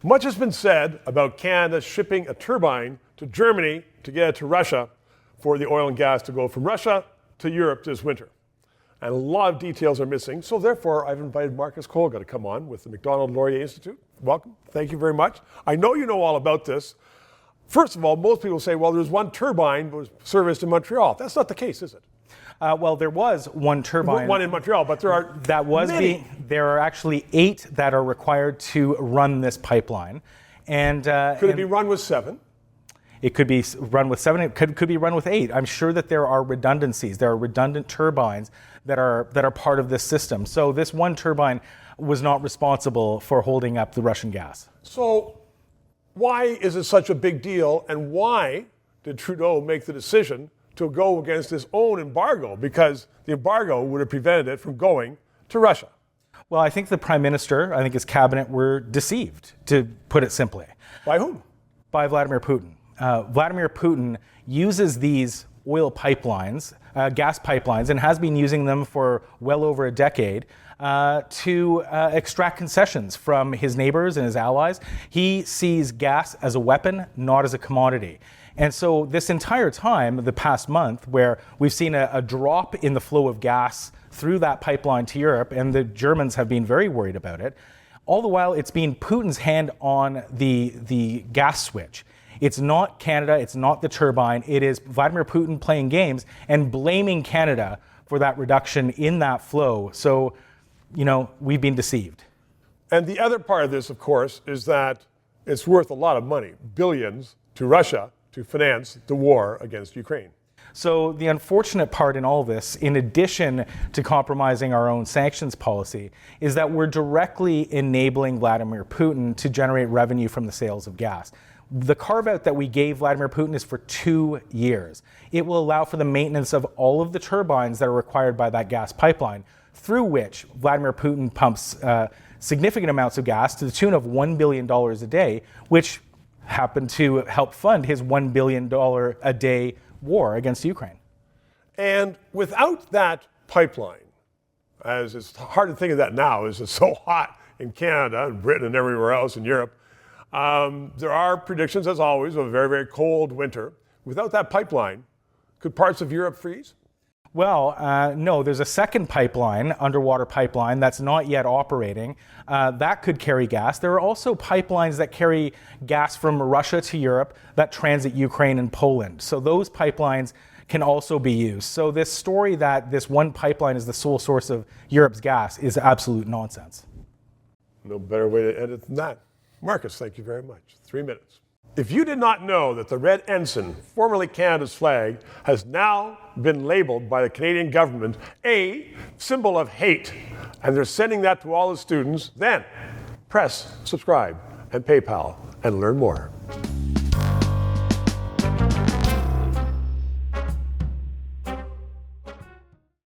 Much has been said about Canada shipping a turbine to Germany to get it to Russia for the oil and gas to go from Russia to Europe this winter. And a lot of details are missing, so therefore I've invited Marcus Kolga to come on with the Macdonald Laurier Institute. Welcome. Thank you very much. I know you know all about this. First of all, most people say, well, there's one turbine that was serviced in Montreal. That's not the case, is it? Well, there was one turbine. One in Montreal, but there are many. There are actually 8 that are required to run this pipeline. And could it be run with 7? It could be run with 7. It could be run with 8. I'm sure that there are redundancies. There are redundant turbines that are part of this system. So this one turbine was not responsible for holding up the Russian gas. So why is it such a big deal, and why did Trudeau make the decision to go against his own embargo? Because the embargo would have prevented it from going to Russia. Well, I think the Prime Minister, I think his cabinet were deceived, to put it simply. By whom? By Vladimir Putin. Vladimir Putin uses these oil pipelines, gas pipelines, and has been using them for well over a decade to extract concessions from his neighbors and his allies. He sees gas as a weapon, not as a commodity. And so this entire time, the past month, where we've seen a drop in the flow of gas through that pipeline to Europe, and the Germans have been very worried about it, all the while it's been Putin's hand on the gas switch. It's not Canada, it's not the turbine, it is Vladimir Putin playing games and blaming Canada for that reduction in that flow. So, we've been deceived. And the other part of this, of course, is that it's worth a lot of money, billions, to Russia to finance the war against Ukraine. So the unfortunate part in all this, in addition to compromising our own sanctions policy, is that we're directly enabling Vladimir Putin to generate revenue from the sales of gas. The carve-out that we gave Vladimir Putin is for 2 years. It will allow for the maintenance of all of the turbines that are required by that gas pipeline, through which Vladimir Putin pumps significant amounts of gas to the tune of $1 billion a day, which happened to help fund his $1 billion a day war against Ukraine. And without that pipeline, as it's hard to think of that now, as it's so hot in Canada and Britain and everywhere else in Europe, there are predictions, as always, of a very, very cold winter. Without that pipeline, could parts of Europe freeze? Well, no, there's a second pipeline, underwater pipeline, that's not yet operating. That could carry gas. There are also pipelines that carry gas from Russia to Europe that transit Ukraine and Poland. So those pipelines can also be used. So this story that this one pipeline is the sole source of Europe's gas is absolute nonsense. No better way to end it than that. Marcus, thank you very much. 3 minutes. If you did not know that the red ensign, formerly Canada's flag, has now been labeled by the Canadian government a symbol of hate, and they're sending that to all the students, then press subscribe and PayPal and learn more.